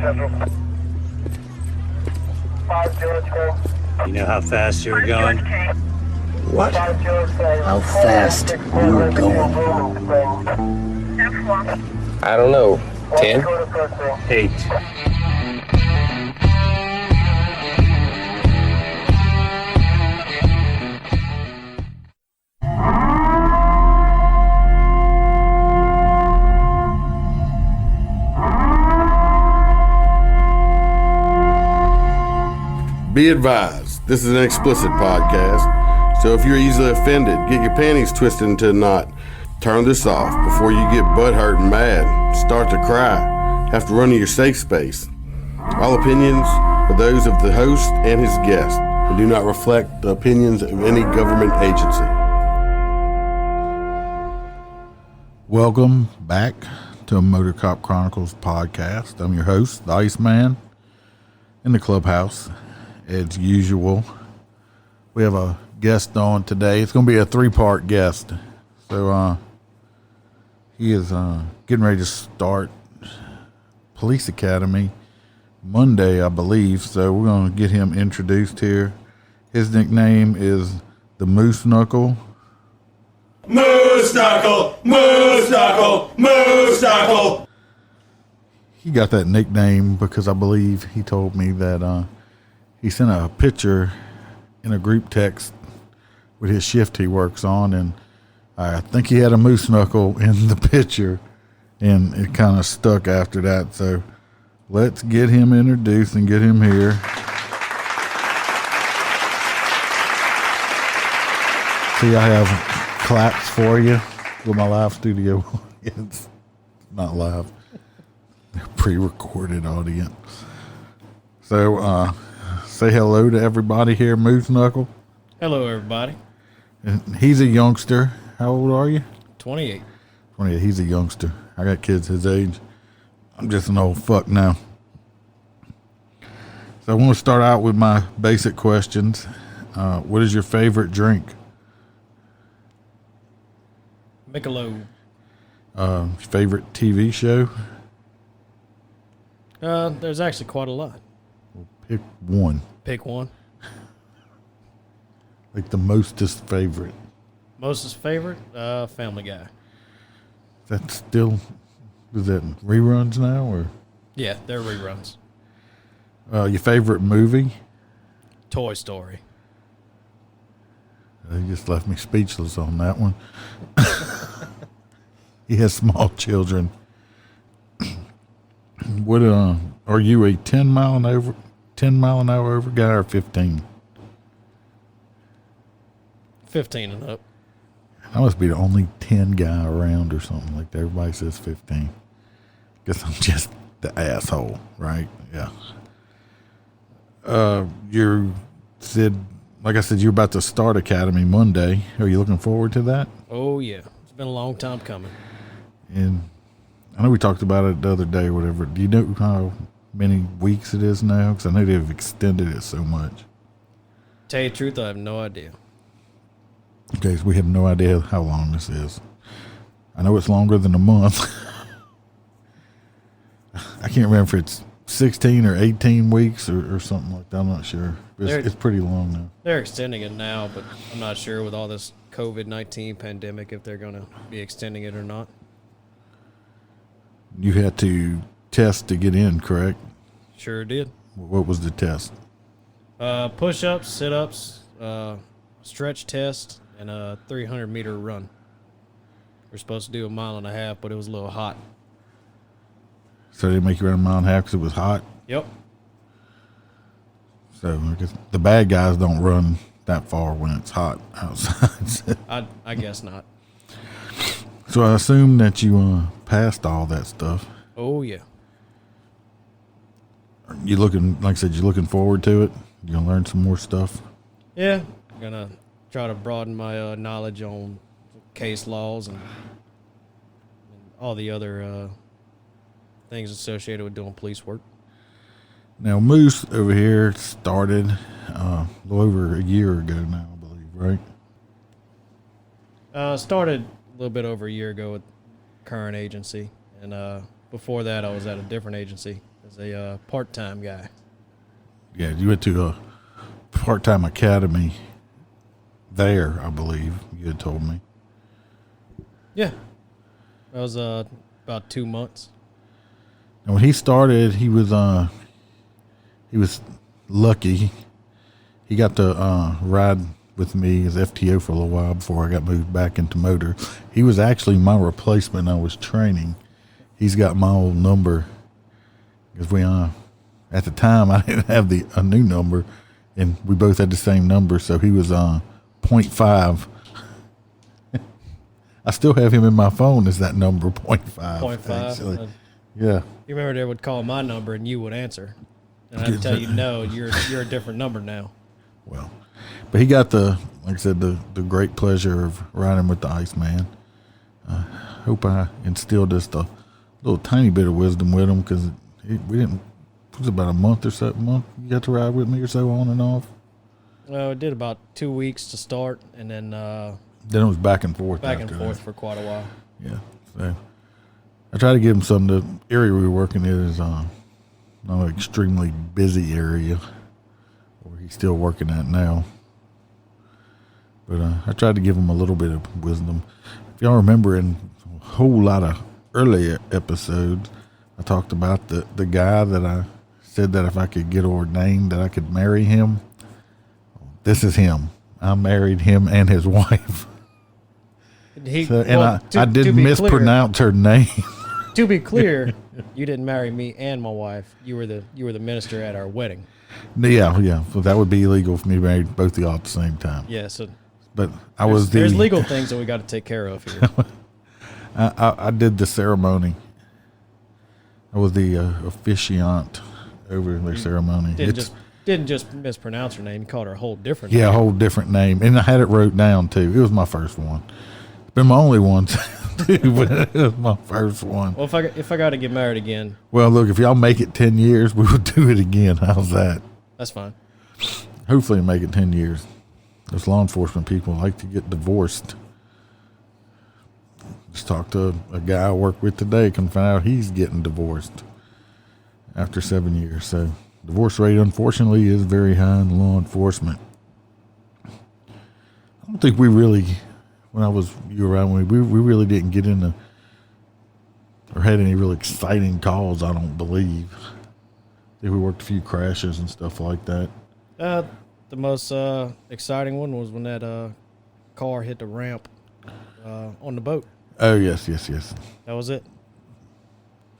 You know how fast you were going? What? How fast you were going? I don't know. 10? 8. Be advised, this is an explicit podcast, so if you're easily offended, get your panties twisted into a knot, turn this off before you get butthurt and mad, start to cry, have to run to your safe space. All opinions are those of the host and his guest and do not reflect the opinions of any government agency. Welcome back to a MOTORCOP Chronicles podcast. I'm your host, the Iceman, in the clubhouse. As usual, we have a guest on today. It's going to be a 3-part guest. So he is getting ready to start Police Academy Monday, I believe. So we're going to get him introduced here. His nickname is the Moose Knuckle. Moose Knuckle! Moose Knuckle! Moose Knuckle! He got that nickname because I believe he told me that he sent a picture in a group text with his shift he works on, and I think he had a moose knuckle in the picture, and it kind of stuck after that. So let's get him introduced and get him here. See, I have claps for you with my live studio audience. Not live. They're pre-recorded audience. So, say hello to everybody here, Moose Knuckle. Hello, everybody. And he's a youngster. How old are you? 28. 28. He's a youngster. I got kids his age. I'm just an old fuck now. So I want to start out with my basic questions. What is your favorite drink? Michelob. Favorite TV show? There's actually quite a lot. Pick one. Pick one. Like the mostest favorite. Mostest favorite? Family Guy. That's still, is that reruns now or? Yeah, they're reruns. Your favorite movie? Toy Story. You just left me speechless on that one. He has small children. What are you a 10 mile an hour over guy or 15? 15 and up. I must be the only 10 guy around or something like that. Everybody says 15. Guess I'm just the asshole, right? Yeah. You said, like I said, you're about to start Academy Monday. Are you looking forward to that? Oh, yeah. It's been a long time coming. And I know we talked about it the other day or whatever. Do you know how many weeks it is now? Because I know they've extended it so much. Tell you the truth, I have no idea. Okay, so we have no idea how long this is. I know it's longer than a month. I can't remember if it's 16 or 18 weeks or something like that. I'm not sure. It's pretty long now. They're extending it now, but I'm not sure with all this COVID-19 pandemic if they're going to be extending it or not. You had to test to get in, correct? Sure did. What was the test? Push-ups, sit-ups, stretch test, and a 300-meter run. We're supposed to do 1.5 miles, but it was a little hot. So they make you run 1.5 miles because it was hot? Yep. So I guess the bad guys don't run that far when it's hot outside. I guess not. So I assume that you passed all that stuff. Oh, yeah. You looking, like I said, you looking forward to it? You gonna learn some more stuff? Yeah, I'm gonna try to broaden my knowledge on case laws and all the other things associated with doing police work. Now, Moose over here started a little over a year ago now, I believe, right? Started a little bit over a year ago with current agency, and before that I was at a different agency as a part-time guy. Yeah, you went to a part-time academy there, I believe you had told me. Yeah. That was about 2 months. And when he started, he was lucky. He got to ride with me as FTO for a little while before I got moved back into motor. He was actually my replacement. I was training. He's got my old number because we at the time I didn't have a new number, and we both had the same number. So he was 0.5. I still have him in my phone as that number 0.5. 0.5. Yeah. You remember they would call my number and you would answer, and I'd tell you no, you're a different number now. Well, but he got like I said, the great pleasure of riding with the Iceman. Hope I instilled just a little tiny bit of wisdom with him, because it was about a month you got to ride with me or so, on and off. It did about 2 weeks to start, and then it was back and forth. Back and forth that. for quite a while. Yeah. So I try to give him some. The area we were working in is not an extremely busy area, where he's still working at now. But I tried to give him a little bit of wisdom. If y'all remember, in a whole lot of earlier episodes, I talked about the guy that I said that if I could get ordained, that I could marry him. This is him. I married him and his wife. I did mispronounce her name. To be clear, you didn't marry me and my wife. You were the minister at our wedding. Yeah. So that would be illegal for me to marry both of y'all at the same time. Yeah. So, but there's legal things that we got to take care of here. I did the ceremony. I was the officiant over their ceremony. Didn't just mispronounce her name. You called her a whole different name. Yeah, a whole different name. And I had it wrote down, too. It was my first one. It's been my only one, too, but it was my first one. Well, if I got to get married again. Well, look, if y'all make it 10 years, we will do it again. How's that? That's fine. Hopefully make it 10 years. Those law enforcement people like to get divorced. Just talked to a guy I work with today, can find out he's getting divorced after 7 years. So divorce rate, unfortunately, is very high in law enforcement. I don't think we really, when you were around, we really didn't get into or had any real exciting calls, I don't believe. I think we worked a few crashes and stuff like that. The most exciting one was when that car hit the ramp on the boat. Oh, yes. That was it.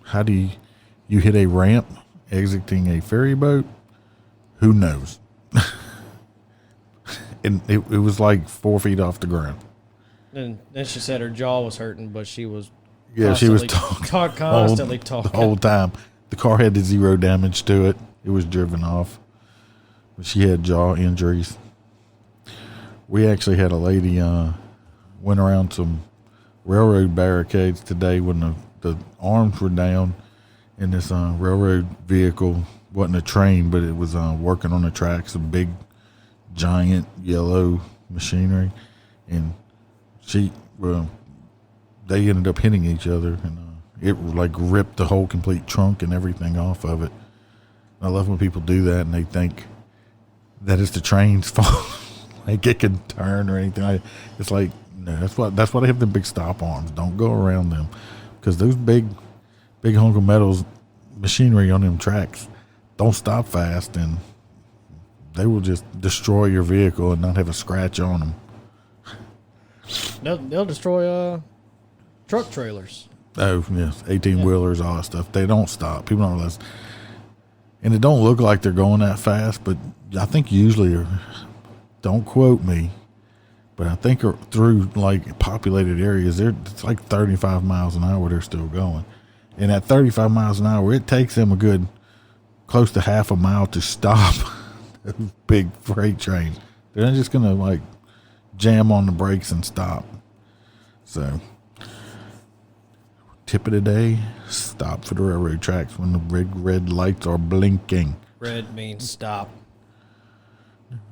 How do you hit a ramp exiting a ferry boat? Who knows? And it was like 4 feet off the ground. And then she said her jaw was hurting, but she was constantly talking the whole time. The car had zero damage to it. It was driven off. But she had jaw injuries. We actually had a lady went around some railroad barricades today when the arms were down, and this railroad vehicle wasn't a train, but it was working on the tracks, a big giant yellow machinery, and they ended up hitting each other, and it like ripped the whole complete trunk and everything off of it. I love when people do that and they think that it's the train's fault, like it can turn or anything. It's like, no, that's why they have the big stop arms. Don't go around them, because those big hunk of metals machinery on them tracks don't stop fast, and they will just destroy your vehicle and not have a scratch on them. They'll destroy truck trailers. Oh yes, 18-wheelers, all that stuff. They don't stop. People don't realize, and it don't look like they're going that fast, but I think usually, don't quote me, but I think through like populated areas, it's like 35 miles an hour they're still going. And at 35 miles an hour, it takes them a good close to half a mile to stop those big freight trains. They're not just going to like jam on the brakes and stop. So, tip of the day, stop for the railroad tracks when the big red lights are blinking. Red means stop.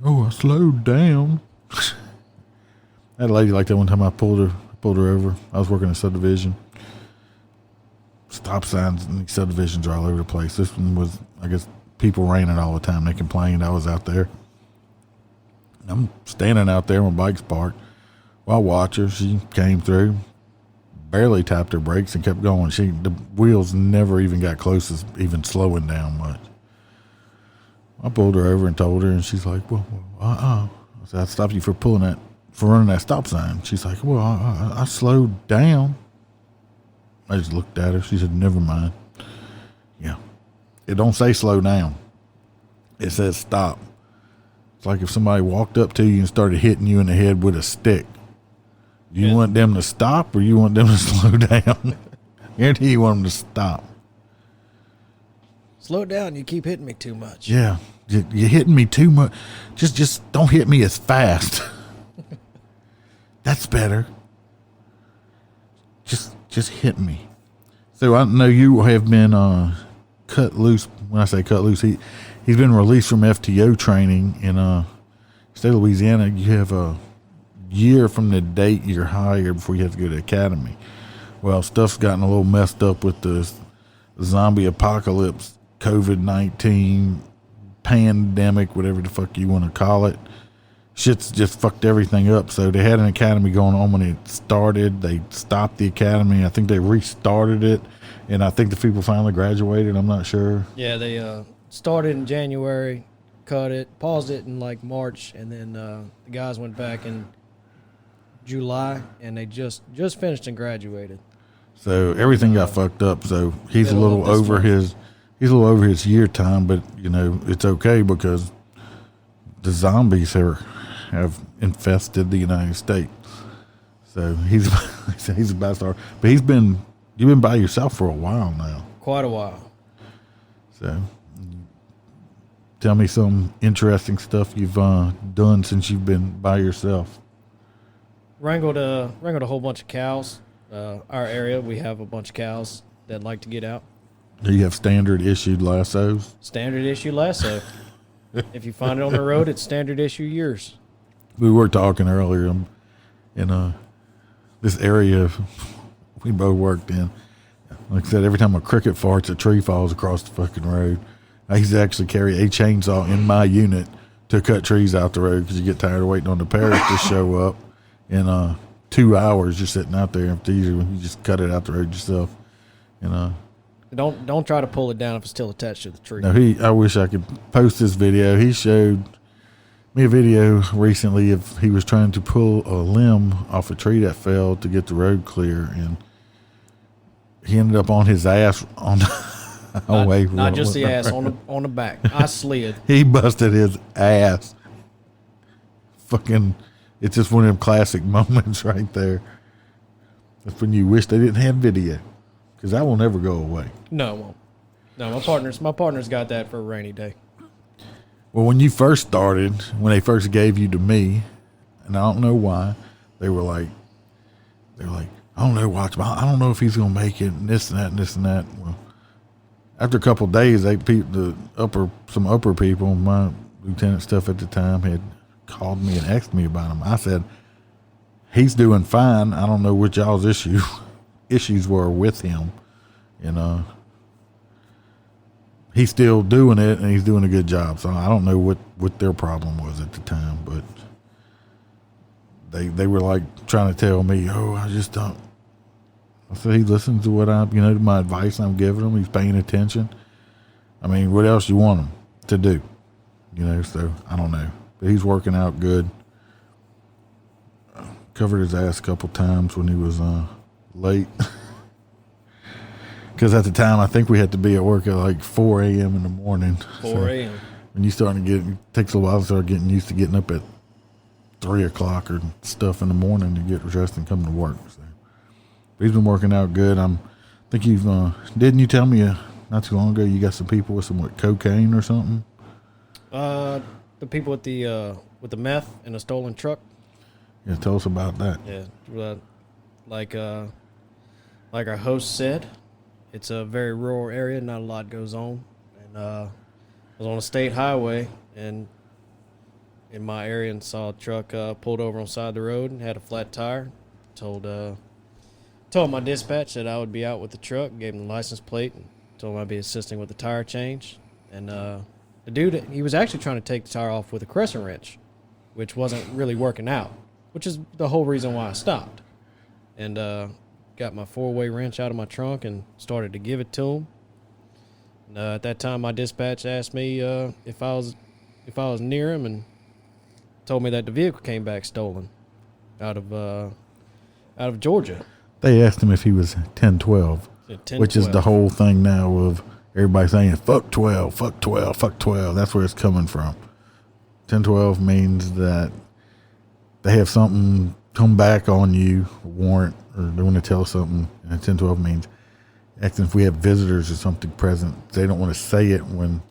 Oh, I slowed down. I had a lady like that one time. I pulled her over. I was working a subdivision. stop signs and subdivisions are all over the place. This one was, I guess, people ran it all the time. They complained I was out there. I'm standing out there, my bike's parked. Well, I watch her. She came through, barely tapped her brakes and kept going. The wheels never even got close to even slowing down much. I pulled her over and told her, and she's like, well, I said, I stopped you for running that stop sign. She's like, well, I slowed down. I just looked at her. She said, never mind. Yeah. It don't say slow down. It says stop. It's like if somebody walked up to you and started hitting you in the head with a stick. Do you want them to stop or you want them to slow down? Guarantee you want them to stop. Slow down. You keep hitting me too much. Yeah. You're hitting me too much. Just don't hit me as fast. That's better. Just hit me. So I know you have been cut loose. When I say cut loose, he's been released from FTO training in state of Louisiana. You have a year from the date you're hired before you have to go to the academy. Well, stuff's gotten a little messed up with the zombie apocalypse, COVID-19 pandemic, whatever the fuck you want to call it. Shit's just fucked everything up. So they had an academy going on when it started. They stopped the academy. I think they restarted it, and I think the people finally graduated. I'm not sure. Yeah, they started in January, cut it, paused it in like March, and then the guys went back in July, and they just finished and graduated. So everything got fucked up. So he's a little over his year time, but you know it's okay because the zombies have infested the United States. So he's about to start. But you've been by yourself for a while now. Quite a while. So tell me some interesting stuff you've done since you've been by yourself. Wrangled a whole bunch of cows. Our area, we have a bunch of cows that like to get out. Do you have standard issued lassos? Standard issue lasso. If you find it on the road, it's standard issue yours. We were talking earlier in this area we both worked in. Like I said, every time a cricket farts, a tree falls across the fucking road. I used to actually carry a chainsaw in my unit to cut trees out the road because you get tired of waiting on the parish to show up. In 2 hours, you're sitting out there. It's easier when you just cut it out the road yourself. And Don't try to pull it down if it's still attached to the tree. no, I wish I could post this video. He showed me a video recently of he was trying to pull a limb off a tree that fell to get the road clear, and he ended up on his ass on not just the ass, on the back. I slid. He busted his ass. Fucking, it's just one of them classic moments right there. That's when you wish they didn't have video, because that will never go away. No, it won't. No, my partner's got that for a rainy day. Well, when you first started, when they first gave you to me, and I don't know why, they were like, I don't know, I don't know if he's gonna make it, and this and that and this and that. Well, after a couple of days, some upper people, my lieutenant stuff at the time, had called me and asked me about him. I said, he's doing fine. I don't know what y'all's issues were with him, and he's still doing it, and he's doing a good job. So I don't know what their problem was at the time, but they were like trying to tell me, I just don't. I said, he listens to what to my advice I'm giving him. He's paying attention. I mean, what else you want him to do? So I don't know. But he's working out good. Covered his ass a couple times when he was late. Because at the time, I think we had to be at work at like 4 a.m. in the morning. 4 a.m. When you starting to it takes a while to start getting used to getting up at 3 o'clock or stuff in the morning to get dressed and come to work. So he's been working out good. I think you've, didn't you tell me not too long ago you got some people with some cocaine or something? The people with the meth and a stolen truck. Yeah, tell us about that. Yeah, like our host said, it's a very rural area. Not a lot goes on, and I was on a state highway and in my area, and saw a truck pulled over on the side of the road and had a flat tire. Told the guy, "Hey, man, you got a meth truck?" And he said, "Yeah." And I said, "Well, I got a meth truck." And he said, "Well, told my dispatch that I would be out with the truck, gave him the license plate, and told him I'd be assisting with the tire change. And the dude, he was actually trying to take the tire off with a crescent wrench, which wasn't really working out, which is the whole reason why I stopped. And got my 4-way wrench out of my trunk and started to give it to him. And, at that time, my dispatch asked me if I was near him, and told me that the vehicle came back stolen out of Georgia. They asked him if he was 1012, which is the whole thing now of everybody saying, fuck 12, fuck 12, fuck 12. That's where it's coming from. 1012 means that they have something come back on you, a warrant, or they want to tell something. And 1012 means acting if we have visitors or something present, they don't want to say it when,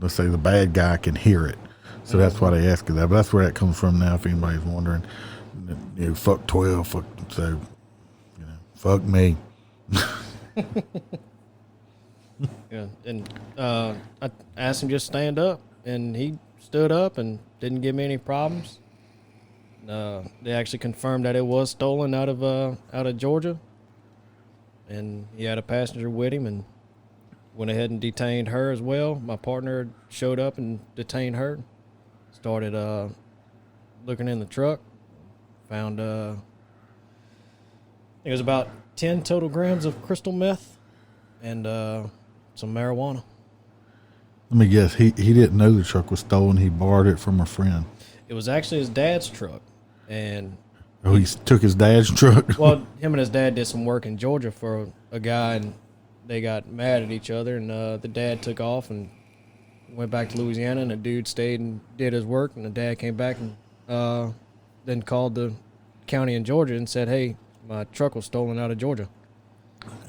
let's say, the bad guy can hear it. So that's why they ask you that. But that's where that comes from now, if anybody's wondering. You know, fuck 12, fuck, so, you know, fuck me. Yeah, and I asked him just stand up, and he stood up and didn't give me any problems. They actually confirmed that it was stolen out of Georgia, and he had a passenger with him, and went ahead and detained her as well. My partner showed up and detained her. Started looking in the truck, found it was about 10 total grams of crystal meth and some marijuana. Let me guess, he didn't know the truck was stolen. He borrowed it from a friend. It was actually his dad's truck, and he took his dad's truck. Well, him and his dad did some work in Georgia for a guy, and they got mad at each other, and the dad took off and went back to Louisiana, and the dude stayed and did his work, and the dad came back and then called the county in Georgia and said, hey, my truck was stolen out of Georgia.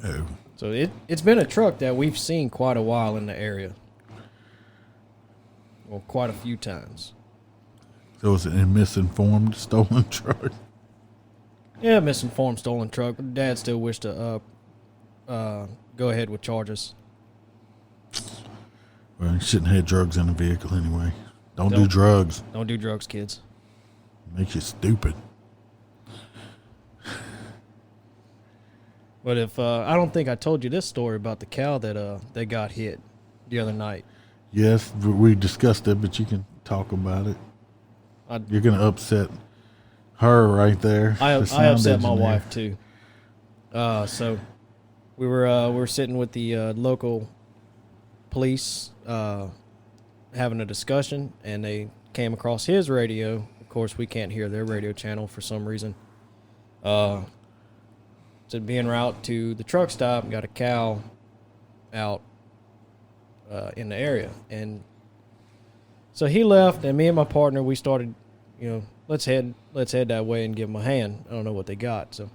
Oh. So it's been a truck that we've seen quite a while in the area. Well, quite a few times. So it's a misinformed stolen truck? Yeah, misinformed stolen truck, but dad still wished to go ahead with charges. Well, you shouldn't have drugs in the vehicle anyway. Don't do drugs. Don't do drugs, kids. Makes you stupid. But if I don't think I told you this story about the cow that got hit the other night. Yes, we discussed it, but you can talk about it. You're going to upset her right there. I upset my wife too. So we were sitting with the local police having a discussion, and they came across his radio. Of course, we can't hear their radio channel for some reason. So being route to the truck stop, got a cow out in the area, and so he left, and me and my partner, we started, let's head that way and give him a hand. I don't know what they got. So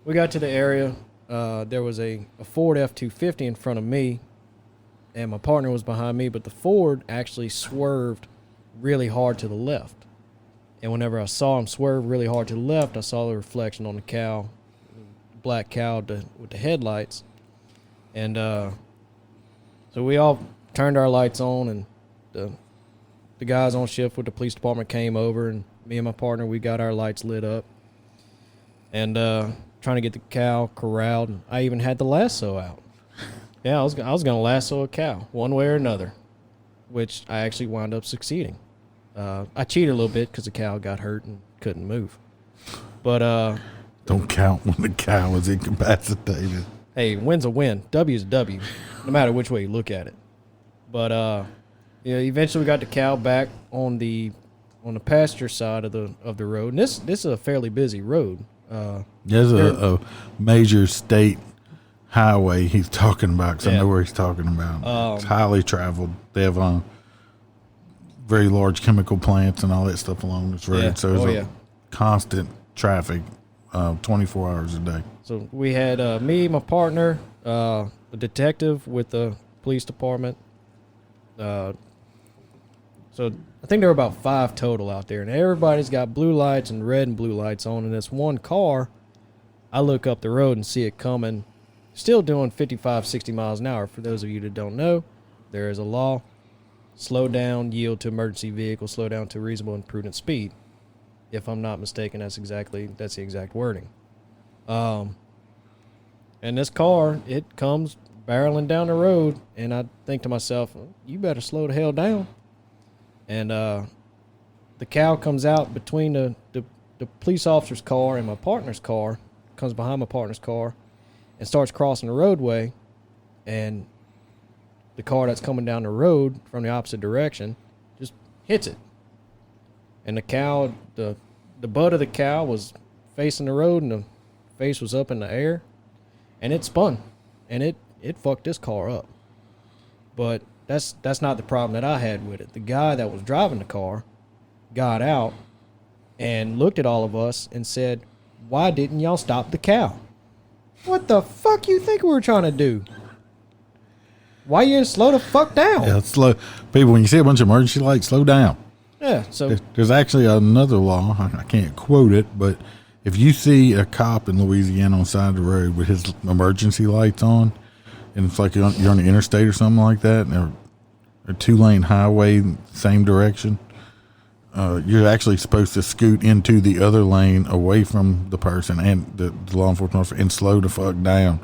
we got to the area. There was a Ford F-250 in front of me, and my partner was behind me, but the Ford actually swerved really hard to the left. And whenever I saw him swerve really hard to the left, I saw the reflection on the cow, black cow with the headlights. And so we all turned our lights on, and the guys on shift with the police department came over, and me and my partner, we got our lights lit up and trying to get the cow corralled. And I even had the lasso out. Yeah, I was going to lasso a cow one way or another, which I actually wound up succeeding. I cheated a little bit because the cow got hurt and couldn't move. But don't count when the cow is incapacitated. Hey, win's a win. W's a W, no matter which way you look at it. But eventually we got the cow back on the pasture side of the road. And this is a fairly busy road. There's a major state highway he's talking about, because I know where he's talking about. It's highly traveled. They have very large chemical plants and all that stuff along this road. So there's constant traffic 24 hours a day. So we had me, my partner, a detective with the police department. So I think there were about 5 total out there, and everybody's got blue lights and red and blue lights on. And this one car, I look up the road and see it coming, still doing 55, 60 miles an hour. For those of you that don't know, there is a law: slow down, yield to emergency vehicle, slow down to reasonable and prudent speed. If I'm not mistaken, that's the exact wording. And this car, it comes barreling down the road, and I think to myself, you better slow the hell down. And the cow comes out between the police officer's car and my partner's car, comes behind my partner's car, and starts crossing the roadway. And the car that's coming down the road from the opposite direction just hits it. And the cow, the butt of the cow was facing the road, and the face was up in the air, and it spun, and it fucked this car up. But that's not the problem that I had with it. The guy that was driving the car got out and looked at all of us and said, "Why didn't y'all stop the cow?" What the fuck you think we were trying to do? Why you didn't slow the fuck down? Yeah, slow. People, when you see a bunch of emergency lights, slow down. Yeah, so There's actually another law. I can't quote it, but if you see a cop in Louisiana on the side of the road with his emergency lights on, and it's like you're on the interstate or something like that, and they're a 2-lane highway, same direction, you're actually supposed to scoot into the other lane away from the person and the law enforcement officer and slow the fuck down,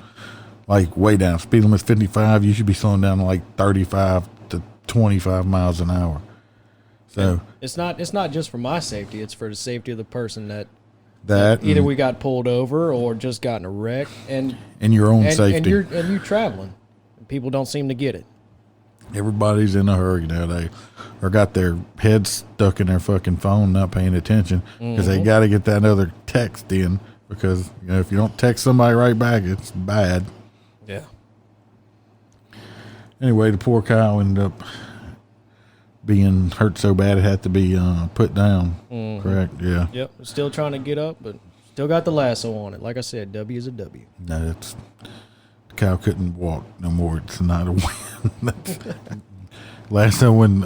like way down. Speed limit's 55. You should be slowing down to like 35 to 25 miles an hour. So it's not just for my safety; it's for the safety of the person that either and we got pulled over or just got in a wreck, and your own safety. And you're traveling. People don't seem to get it. Everybody's in a hurry nowadays, or got their heads stuck in their fucking phone, not paying attention because they got to get that other text in. Because if you don't text somebody right back, it's bad. Yeah. Anyway, the poor cow ended up being hurt so bad it had to be put down. Correct? Yeah. Yep. Still trying to get up, but still got the lasso on it. Like I said, W is a W. No, the cow couldn't walk no more. It's not a win. Last time when,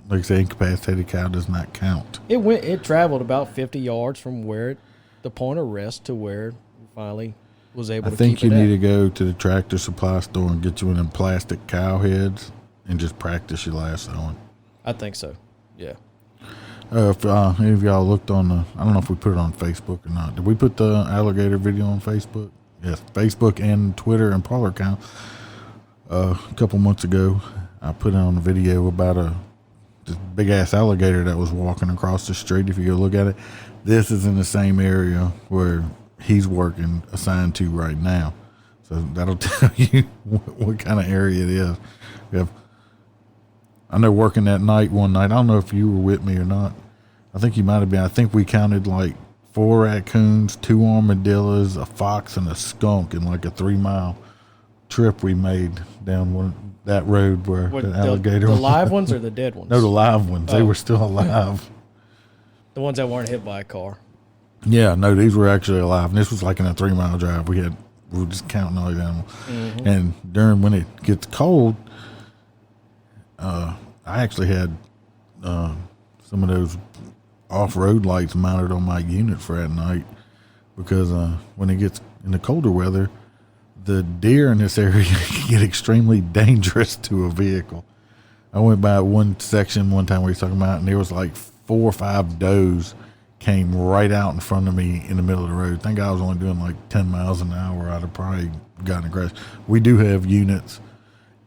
like I say, incapacitated cow does not count. It traveled about 50 yards from the point of rest to where it finally was able to keep it I think you at. need to go to the tractor supply store and get you one of them plastic cow heads and just practice your lassoing. I think so. Yeah. If any of y'all looked on I don't know if we put it on Facebook or not. Did we put the alligator video on Facebook? Yes, Facebook and Twitter and Parler account. A couple months ago, I put on a video about this big ass alligator that was walking across the street. If you go look at it, this is in the same area where he's working, assigned to right now. So that'll tell you what kind of area it is. I know working that night one night, I don't know if you were with me or not. I think you might have been. I think we counted like 4 raccoons, 2 armadillos, a fox, and a skunk in like a 3-mile trip we made down that road where the alligator the was. live ones or the dead ones? No, the live ones. They were still alive. The ones that weren't hit by a car. Yeah, no, these were actually alive. And this was like in a 3-mile drive. We were just counting all the animals. And when it gets cold, I actually had some of those off-road lights mounted on my unit for that night because when it gets in the colder weather, the deer in this area can get extremely dangerous to a vehicle. I went by one section one time we were talking about, and there was like 4 or 5 does came right out in front of me in the middle of the road. Thank God I was only doing like 10 miles an hour. I'd have probably gotten a crash. We do have units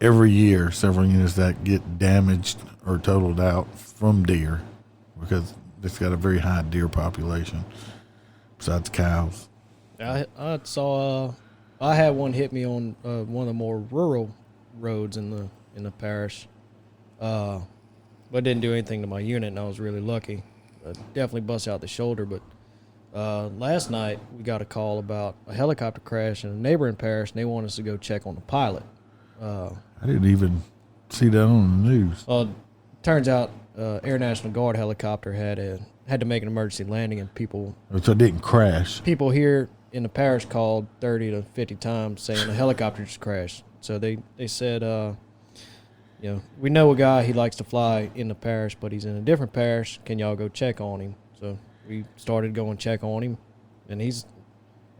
every year, several units that get damaged or totaled out from deer because it's got a very high deer population besides cows. I saw I had one hit me on one of the more rural roads in the parish, but it didn't do anything to my unit, and I was really lucky. Definitely bust out the shoulder, but last night we got a call about a helicopter crash in a neighboring parish, and they want us to go check on the pilot. I didn't even see that on the news. Turns out Air National Guard helicopter had to make an emergency landing, and so it didn't crash. People here in the parish called 30 to 50 times saying a helicopter just crashed. So they said, we know a guy, he likes to fly in the parish, but he's in a different parish. Can y'all go check on him? So we started going check on him, and he's,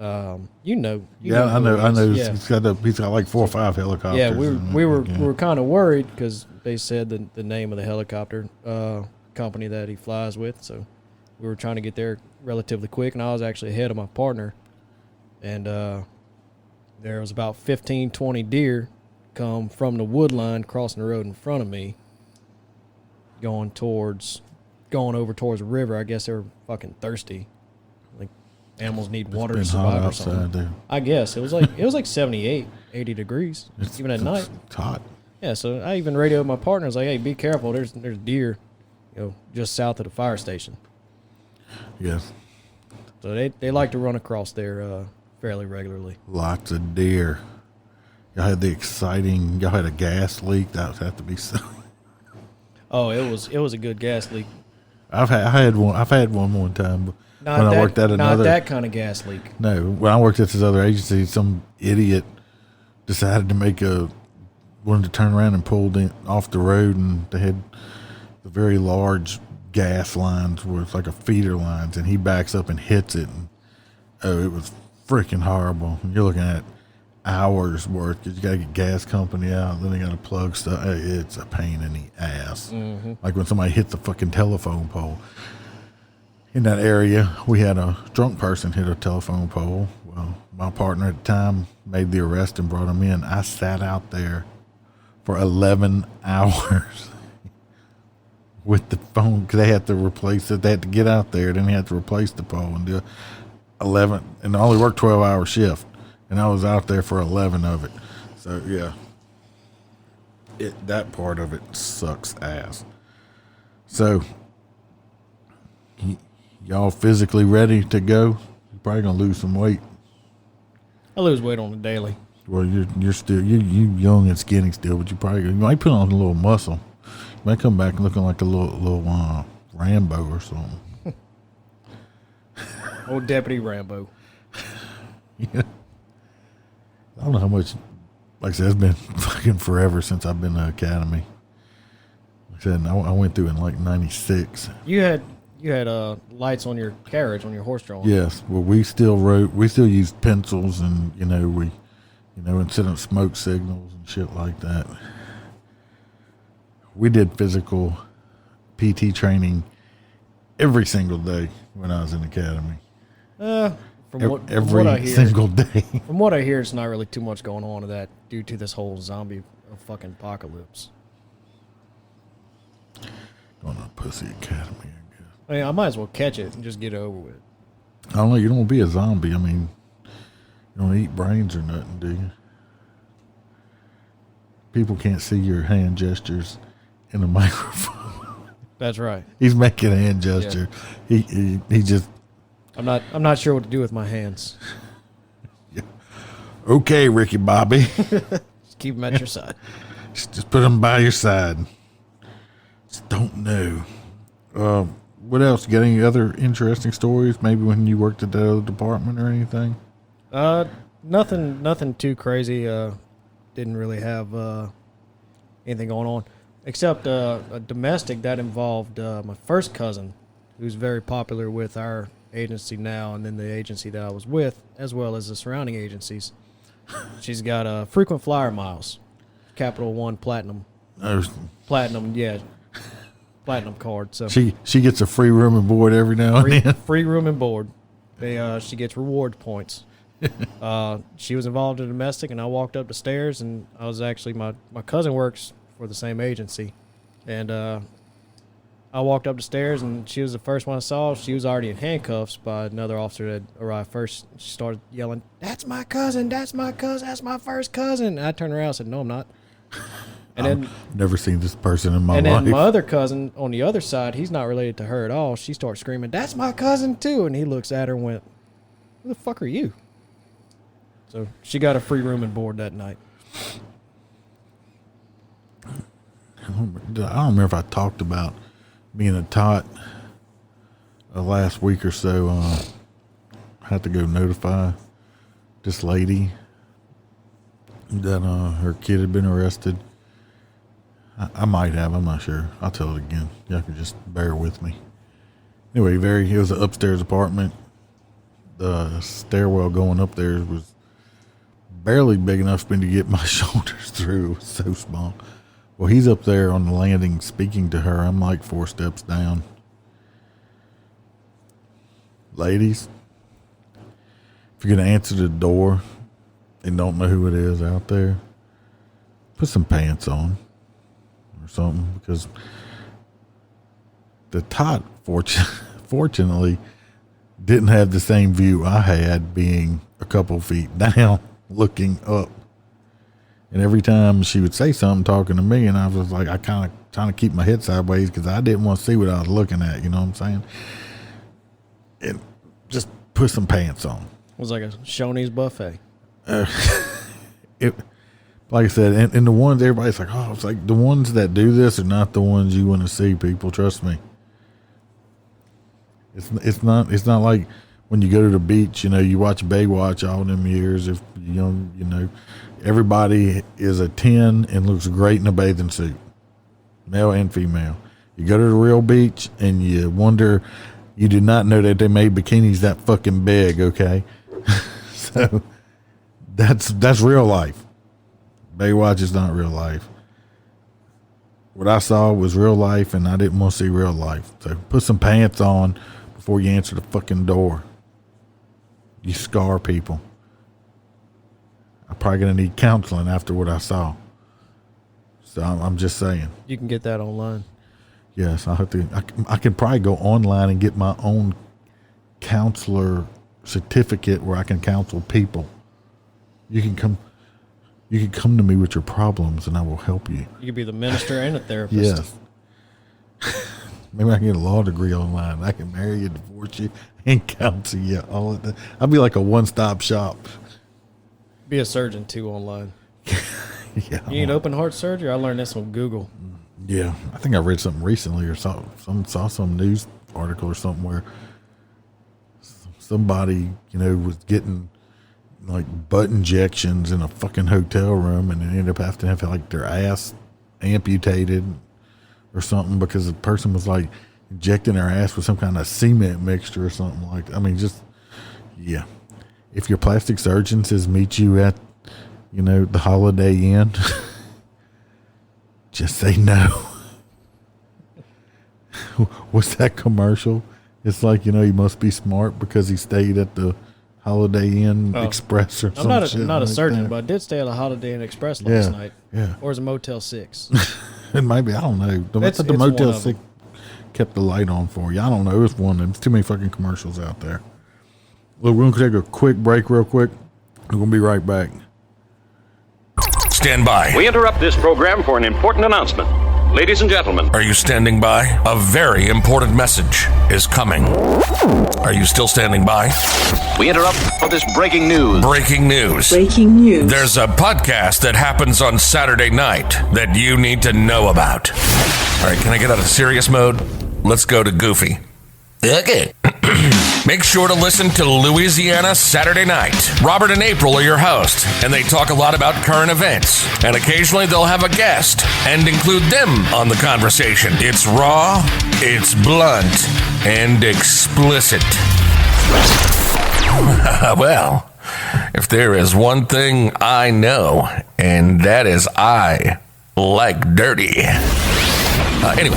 I know. Yeah. He's got like 4 or 5 helicopters. Yeah, we were kind of worried because they said the name of the helicopter company that he flies with. So we were trying to get there relatively quick, and I was actually ahead of my partner. And there was about 15, 20 deer come from the wood line crossing the road in front of me, going over towards the river. I guess they were fucking thirsty. Like animals need water to survive or something. There. I guess it was like 78, 80 degrees, even at night. It's hot. Yeah, so I even radioed my partner. I was like, "Hey, be careful. There's deer, just south of the fire station." Yes. So they like to run across there fairly regularly. Lots of deer. Y'all had a gas leak. That would have to be so. Oh, it was a good gas leak. I've had one time. But when I worked at another, not that kind of gas leak. No, when I worked at this other agency, some idiot decided to wanted to turn around and pulled in off the road, and they had the very large gas lines where it's like a feeder lines, and he backs up and hits it. And, it was freaking horrible. You're looking at hours worth because you got to get gas company out, then they got to plug stuff. It's a pain in the ass. Mm-hmm. Like when somebody hits the fucking telephone pole. In that area, we had a drunk person hit a telephone pole. Well, my partner at the time made the arrest and brought him in. I sat out there for 11 hours with the phone because they had to replace it. They had to get out there, then they had to replace the pole and do 11, and I only worked 12-hour shift, and I was out there for 11 of it. So yeah, that part of it sucks ass. So y'all physically ready to go? You're probably gonna lose some weight. I lose weight on the daily. Well, you're still you young and skinny still, but you might put on a little muscle. You might come back looking like a little Rambo or something. Old Deputy Rambo. Yeah. I don't know how much. Like I said, it's been fucking forever since I've been to the academy. Like I said, I went through in like '96. You had lights on your carriage on your horse drawn. Yes. Well, we still used pencils, and instead of smoke signals and shit like that. We did physical PT training every single day when I was in the academy. Every single day. From what I hear, it's not really too much going on to that due to this whole zombie fucking apocalypse. Going to Pussy Academy, I guess. I mean, I might as well catch it and just get it over with. I don't know. You don't want to be a zombie. I mean, you don't eat brains or nothing, do you? People can't see your hand gestures in a microphone. That's right. He's making a hand gesture. Yeah. He just. I'm not sure what to do with my hands. Yeah. Okay, Ricky Bobby. Just keep them at your side. Just put them by your side. Just don't know. What else? Got any other interesting stories? Maybe when you worked at the other department or anything? Nothing too crazy. Didn't really have anything going on, except a domestic that involved my first cousin, who's very popular with our agency now, and then the agency that I was with, as well as the surrounding agencies. She's got frequent flyer miles, Capital One Platinum. Platinum, yeah. Platinum card. So she gets a free room and board every now and then. Free room and board. She gets reward points. She was involved in domestic, and I walked up the stairs, and I was actually my cousin works for the same agency, and I walked up the stairs, and she was the first one I saw. She was already in handcuffs by another officer that arrived first. She started yelling, "That's my cousin! That's my cousin! That's my first cousin!" And I turned around and said, "No, I'm not." And then never seen this person in my life. And then my other cousin on the other side, he's not related to her at all. She starts screaming, "That's my cousin too!" And he looks at her and went, "Who the fuck are you?" So she got a free room and board that night. I don't remember if I talked about being a tot last week or so. I had to go notify this lady that her kid had been arrested. I might have. I'm not sure. I'll tell it again. Y'all can just bear with me. Anyway, it was an upstairs apartment. The stairwell going up there was barely big enough for me to get my shoulders through. It was so small. Well, he's up there on the landing speaking to her. I'm like 4 steps down. Ladies, if you're going to answer the door, and don't know who it is out there, put some pants on or something, because the tot fortunately didn't have the same view I had, being a couple feet down looking up. And every time she would say something talking to me, and I was like, I kind of trying to keep my head sideways because I didn't want to see what I was looking at, you know what I'm saying? And just put some pants on. It was like a Shoney's buffet. Like I said, and the ones everybody's like, oh, it's like the ones that do this are not the ones you want to see, people. Trust me. It's not like when you go to the beach, you know, you watch Baywatch all them years. If you know, everybody is a 10 and looks great in a bathing suit, male and female. You go to the real beach and you wonder, you did not know that they made bikinis that fucking big. Okay, so that's real life. Baywatch is not real life. What I saw was real life, and I didn't want to see real life. So put some pants on before you answer the fucking door. You scar people. I'm probably going to need counseling after what I saw. So I'm just saying. You can get that online. Yes, I can probably go online and get my own counselor certificate where I can counsel people. You can come to me with your problems and I will help you. You could be the minister and a therapist. Yes. Maybe I can get a law degree online. I can marry you, divorce you, and counsel you all at that. I'll be like a one-stop shop. Be a surgeon too online. Yeah. You need open heart surgery? I learned this on Google. Yeah. I think I read something recently or saw some news article or something where somebody, was getting like butt injections in a fucking hotel room, and they ended up having to have like their ass amputated or something because the person was like injecting their ass with some kind of cement mixture or something like that. I mean, just, yeah. If your plastic surgeon says meet you at, the Holiday Inn, just say no. What's that commercial? It's like, you must be smart because he stayed at the Holiday Inn Express or something. I'm not a surgeon, but I did stay at a Holiday Inn Express last night. Yeah. Or is it Motel 6? It might be. I don't know. I thought the Motel 6 kept the light on for you. I don't know. It's one of them. There's too many fucking commercials out there. Look, we're going to take a quick break real quick. We're going to be right back. Stand by. We interrupt this program for an important announcement. Ladies and gentlemen. Are you standing by? A very important message is coming. Are you still standing by? We interrupt for this breaking news. Breaking news. Breaking news. There's a podcast that happens on Saturday night that you need to know about. All right, can I get out of serious mode? Let's go to goofy. Okay. Make sure to listen to Louisiana Saturday Night. Robert and April are your hosts, and they talk a lot about current events. And occasionally they'll have a guest and include them on the conversation. It's raw, it's blunt, and explicit. Well, if there is one thing I know, and that is I like dirty. Anyway.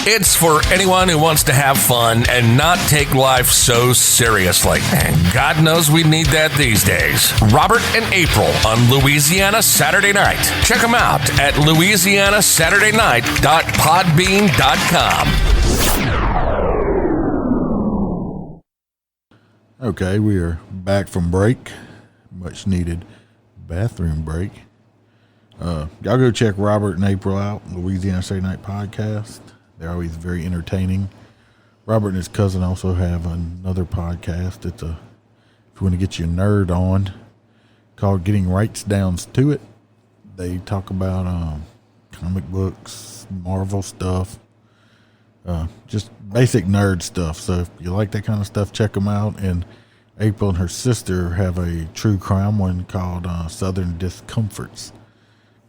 It's for anyone who wants to have fun and not take life so seriously. And God knows we need that these days. Robert and April on Louisiana Saturday Night. Check them out at louisianasaturdaynight.podbean.com. Okay, we are back from break. Much needed bathroom break. Y'all go check Robert and April out, Louisiana Saturday Night Podcast. They're always very entertaining. Robert and his cousin also have another podcast. If you want to get your nerd on, called Getting Rights Downs to It. They talk about comic books, Marvel stuff, just basic nerd stuff. So if you like that kind of stuff, check them out. And April and her sister have a true crime one called Southern Discomforts.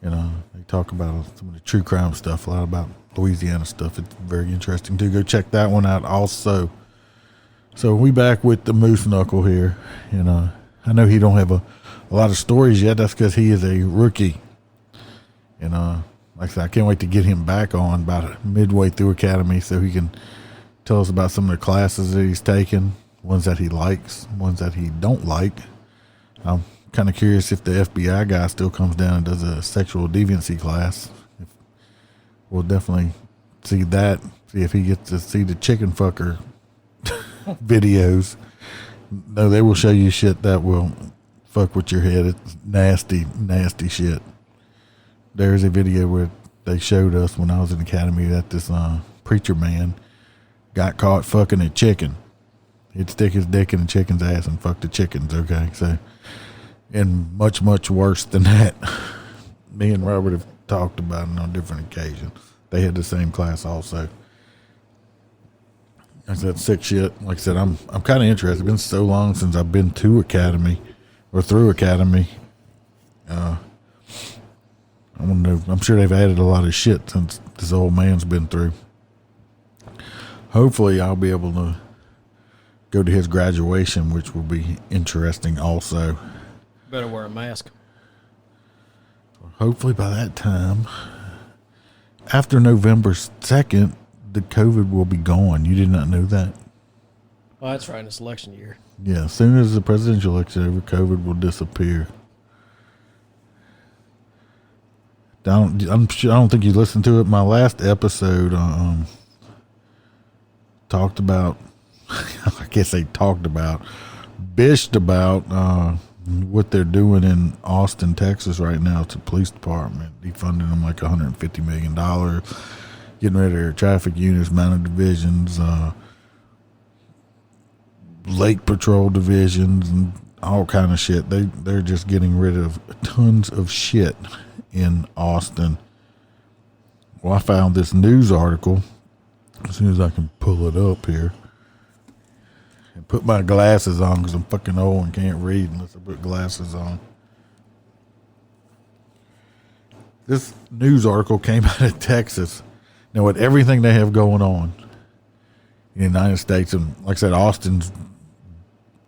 They talk about some of the true crime stuff, a lot about Louisiana stuff. It's very interesting too. Go check that one out also. So we back with the Moose Knuckle here. I know he don't have a lot of stories yet. That's because he is a rookie. Like I said, I can't wait to get him back on about midway through Academy so he can tell us about some of the classes that he's taken, ones that he likes, ones that he don't like. I'm kind of curious if the FBI guy still comes down and does a sexual deviancy class. We'll definitely see that. See if he gets to see the chicken fucker videos. No, they will show you shit that will fuck with your head. It's nasty, nasty shit. There's a video where they showed us when I was in the academy that this preacher man got caught fucking a chicken. He'd stick his dick in the chicken's ass and fuck the chickens, okay? So, and much, much worse than that. Me and Robert have talked about it on different occasions. They had the same class also. That's that sick shit. Like I said, I'm kind of interested. It's been so long since I've been to academy or through academy. I want to know. I'm sure they've added a lot of shit since this old man's been through. Hopefully, I'll be able to go to his graduation, which will be interesting also. Better wear a mask. Hopefully, by that time, after November 2nd, the COVID will be gone. You did not know that? Well, that's right. It's election year. Yeah, as soon as the presidential election is over, COVID will disappear. I don't think you listened to it. My last episode talked about, I guess they talked about, bished about what they're doing in Austin, Texas right now to the police department, defunding them like $150 million, getting rid of their traffic units, mounted divisions, lake patrol divisions, and all kind of shit. They're just getting rid of tons of shit in Austin. Well, I found this news article as soon as I can pull it up here and put my glasses on because I'm fucking old and can't read unless I put glasses on. This news article came out of Texas. Now, with everything they have going on in the United States, and like I said, Austin's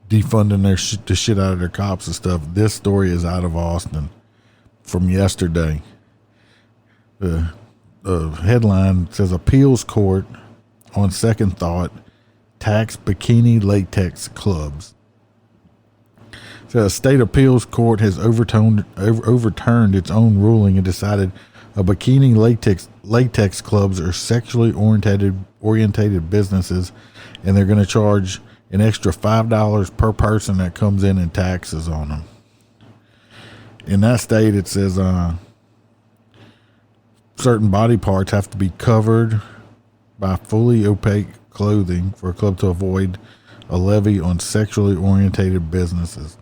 defunding the shit out of their cops and stuff. This story is out of Austin from yesterday. The headline says appeals court on second thought tax bikini latex clubs. So a state appeals court has overturned its own ruling and decided a bikini latex clubs are sexually orientated businesses, and they're going to charge an extra $5 per person that comes in and taxes on them. In that state, it says certain body parts have to be covered by fully opaque clothing for a club to avoid a levy on sexually orientated businesses.